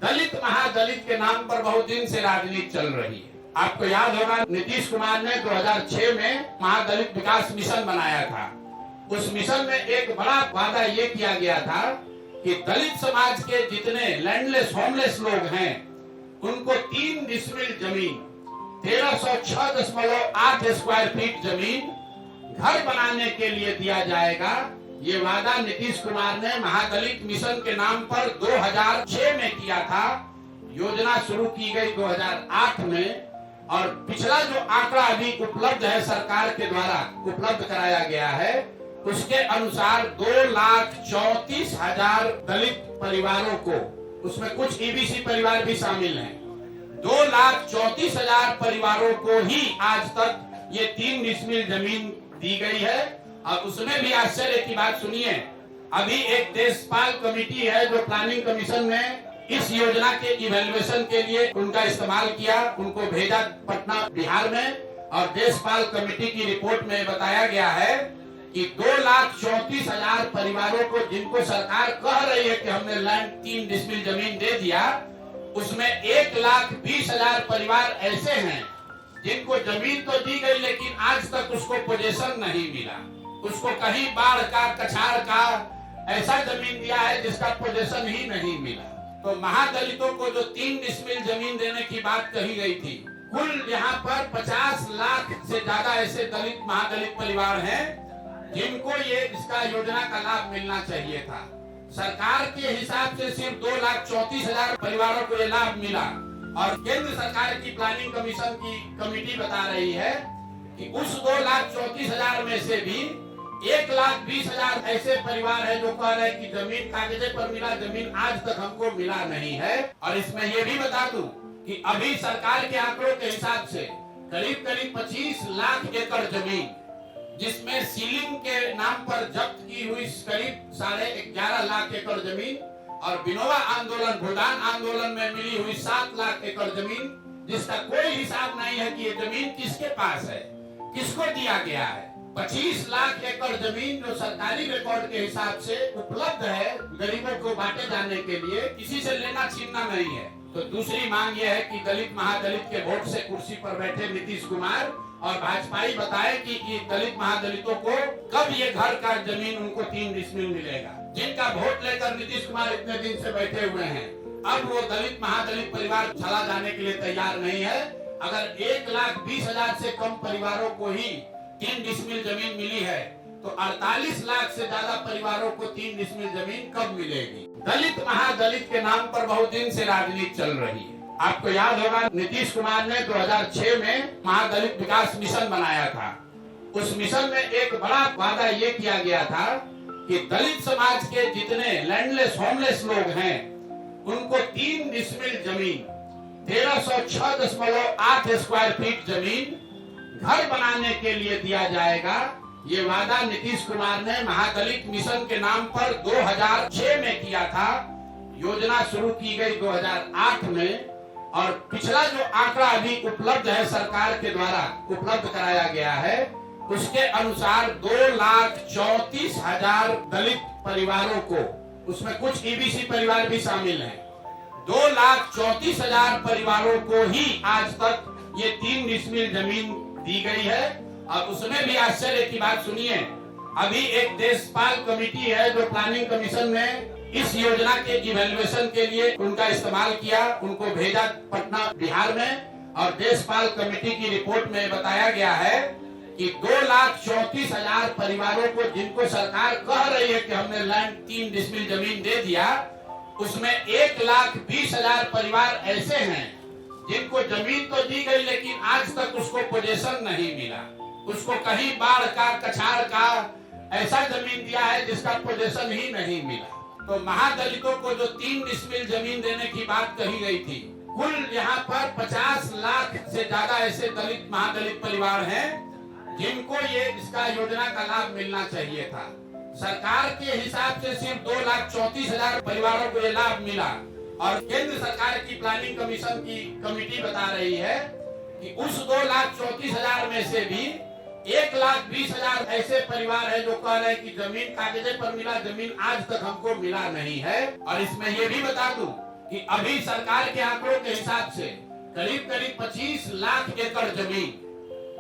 दलित महादलित के नाम पर बहुत दिन से राजनीति चल रही है। आपको याद होगा नीतीश कुमार ने 2006 में महादलित विकास मिशन बनाया था। उस मिशन में एक बड़ा वादा ये किया गया था कि दलित समाज के जितने लैंडलेस होमलेस लोग हैं उनको 3 डिसमिल जमीन 1306.8 स्क्वायर फीट जमीन घर बनाने के लिए दिया जाएगा। ये वादा नीतीश कुमार ने महादलित मिशन के नाम पर 2006 में किया था। योजना शुरू की गई 2008 में और पिछला जो आंकड़ा अभी उपलब्ध है सरकार के द्वारा उपलब्ध कराया गया है उसके अनुसार 2,34,000 दलित परिवारों को, उसमें कुछ ईबीसी परिवार भी शामिल हैं, 2,34,000 परिवारों को ही आज तक ये 3 डिसमिल जमीन दी गई है। और उसमें भी आश्चर्य की बात सुनिए, अभी एक देशपाल कमेटी है जो प्लानिंग कमीशन ने इस योजना के इवैल्यूएशन के लिए उनका इस्तेमाल किया, उनको भेजा पटना बिहार में और देशपाल कमेटी की रिपोर्ट में बताया गया है कि 2,34,000 परिवारों को जिनको सरकार कह रही है कि हमने लैंड 3 डिसमिल जमीन दे दिया, उसमें 1,20,000 परिवार ऐसे हैं जिनको जमीन तो दी गई लेकिन आज तक उसको पोजीशन नहीं मिला। उसको कहीं बाढ़ का कछाड़ का ऐसा जमीन दिया है जिसका पोजीशन ही नहीं मिला। तो महादलितों को जो 3 डिसमिल जमीन देने की बात कही गई थी, कुल यहाँ पर 50 लाख से ज्यादा ऐसे दलित महादलित परिवार हैं जिनको ये इसका योजना का लाभ मिलना चाहिए था। सरकार के हिसाब से सिर्फ 2,34,000 परिवारों को ये लाभ मिला और केंद्र सरकार की प्लानिंग कमीशन की कमेटी बता रही है कि उस 2,34,000 में से भी 1,20,000 ऐसे परिवार है जो कह रहे हैं कि जमीन कागजे पर मिला, जमीन आज तक हमको मिला नहीं है। और इसमें ये भी बता दूं कि अभी सरकार के आंकड़ों के हिसाब से करीब करीब 25 लाख एकड़ जमीन जिसमें सीलिंग के नाम पर जब्त की हुई करीब 11.5 लाख एकड़ जमीन और विनोबा आंदोलन भूदान आंदोलन में मिली हुई 7 लाख एकड़ जमीन जिसका कोई हिसाब नहीं है कि ये जमीन किसके पास है, किसको दिया गया है। 25 लाख एकड़ जमीन जो सरकारी रिकॉर्ड के हिसाब से उपलब्ध है गरीबों को बांटे जाने के लिए, किसी से लेना छीनना नहीं है। तो दूसरी मांग यह है कि दलित महादलित के वोट से कुर्सी पर बैठे नीतीश कुमार और भाजपाई बताए कि ये दलित महादलितों को कब ये घर का जमीन उनको 3 डिसमिल मिलेगा। जिनका वोट लेकर नीतीश कुमार इतने दिन से बैठे हुए हैं, अब वो दलित महादलित परिवार चला जाने के लिए तैयार नहीं है। अगर 1,20,000 से कम परिवारों को ही 3 डिसमिल जमीन मिली है तो 48 लाख से ज्यादा परिवारों को 3 डिसमिल जमीन कब मिलेगी। दलित महादलित के नाम पर बहुत दिन से राजनीति चल रही है। आपको याद होगा नीतीश कुमार ने 2006 में महादलित विकास मिशन बनाया था। उस मिशन में एक बड़ा वादा ये किया गया था कि दलित समाज के जितने लैंडलेस होमलेस लोग हैं उनको 3 डिसमिल जमीन 1306.8 स्क्वायर फीट जमीन घर बनाने के लिए दिया जाएगा। ये वादा नीतीश कुमार ने महादलित मिशन के नाम पर 2006 में किया था। योजना शुरू की गई 2008 में और पिछला जो आंकड़ा अभी उपलब्ध है सरकार के द्वारा उपलब्ध कराया गया है उसके अनुसार 2,34,000 दलित परिवारों को, उसमें कुछ ईबीसी परिवार भी शामिल हैं, 2,34,000 परिवारों को ही आज तक ये 3 डिसमिल जमीन दी गई है। और उसमें भी आश्चर्य की बात सुनिए, अभी एक देशपाल कमेटी है जो प्लानिंग कमीशन ने इस योजना के इवैल्यूएशन के लिए उनका इस्तेमाल किया, उनको भेजा पटना बिहार में और देशपाल कमेटी की रिपोर्ट में बताया गया है कि 2,34,000 परिवारों को जिनको सरकार कह रही है कि हमने लैंड 3 डिसमिल जमीन दे दिया, उसमें 1,20,000 परिवार ऐसे हैं जिनको जमीन तो दी गई लेकिन आज तक उसको पोजीशन नहीं मिला। उसको कहीं बाढ़ का कछाड़ का ऐसा जमीन दिया है जिसका पोजीशन ही नहीं मिला। तो महादलितों को जो 3 डिसमिल जमीन देने की बात कही गई थी, कुल यहाँ पर 50 लाख से ज्यादा ऐसे दलित महादलित परिवार हैं जिनको ये इसका योजना का लाभ मिलना चाहिए था। सरकार के हिसाब से सिर्फ 2,34,000 परिवारों को ये लाभ मिला और केंद्र सरकार की प्लानिंग कमीशन की कमेटी बता रही है कि उस 2,34,000 में से भी 1,20,000 ऐसे परिवार है जो कह रहे हैं कि जमीन कागजे पर मिला, जमीन आज तक हमको मिला नहीं है। और इसमें ये भी बता दूं कि अभी सरकार के आंकड़ों के हिसाब से करीब करीब 25 लाख एकड़ जमीन,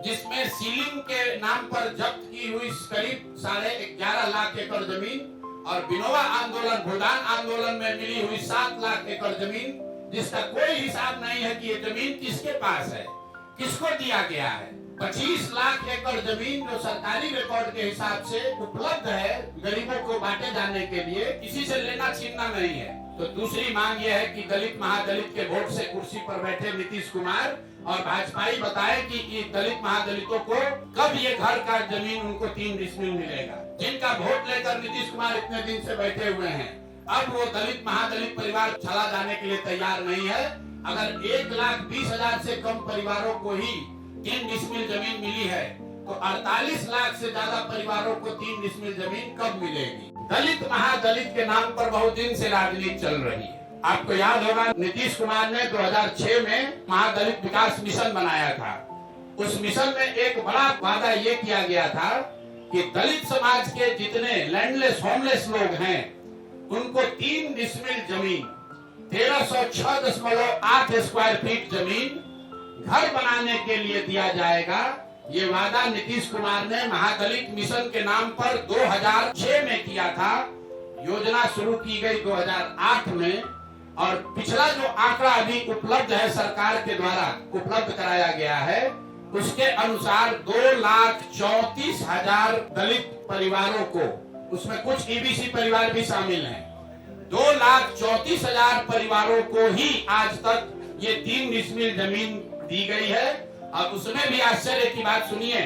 जिसमें सीलिंग के नाम पर जब्त की हुई करीब 11.5 लाख एकड़ जमीन और विनोबा आंदोलन, भूदान आंदोलन में मिली हुई 7 लाख एकड़ जमीन, जिसका कोई हिसाब नहीं है कि ये जमीन किसके पास है, किसको दिया गया है। 25 लाख एकड़ जमीन जो सरकारी रिकॉर्ड के हिसाब से उपलब्ध है गरीबों को बांटे जाने के लिए, किसी से लेना छीनना नहीं है। तो दूसरी मांग यह है कि दलित महादलित के वोट से कुर्सी पर बैठे नीतीश कुमार और भाजपाई बताए कि ये दलित महादलितों को कब ये घर का जमीन उनको 3 डिसमिल मिलेगा। जिनका वोट लेकर नीतीश कुमार इतने दिन से बैठे हुए हैं, अब वो दलित महादलित परिवार चला जाने के लिए तैयार नहीं है। अगर 1,20,000 से कम परिवारों को ही 3 डिसमिल जमीन मिली है, तो 48 लाख से ज्यादा परिवारों को 3 डिसमिल जमीन कब मिलेगी। दलित महादलित के नाम पर बहुत दिन से राजनीति चल रही है। आपको याद होगा नीतीश कुमार ने 2006 में महादलित विकास मिशन बनाया था। उस मिशन में एक बड़ा वादा ये किया गया था कि दलित समाज के जितने लैंडलेस होमलेस लोग हैं उनको 3 डिसमिल जमीन, 1306.8 स्क्वायर फीट जमीन घर बनाने के लिए दिया जाएगा। ये वादा नीतीश कुमार ने महादलित मिशन के नाम पर 2006 में किया था। योजना शुरू की गई 2008 में और पिछला जो आंकड़ा अभी उपलब्ध है, सरकार के द्वारा उपलब्ध कराया गया है, उसके अनुसार 2,34,000 दलित परिवारों को, उसमें कुछ ईबीसी परिवार भी शामिल हैं, 2,34,000 परिवारों को ही आज तक ये 3 डिसमिल जमीन दी गई है। और उसमें भी आश्चर्य की बात सुनिए,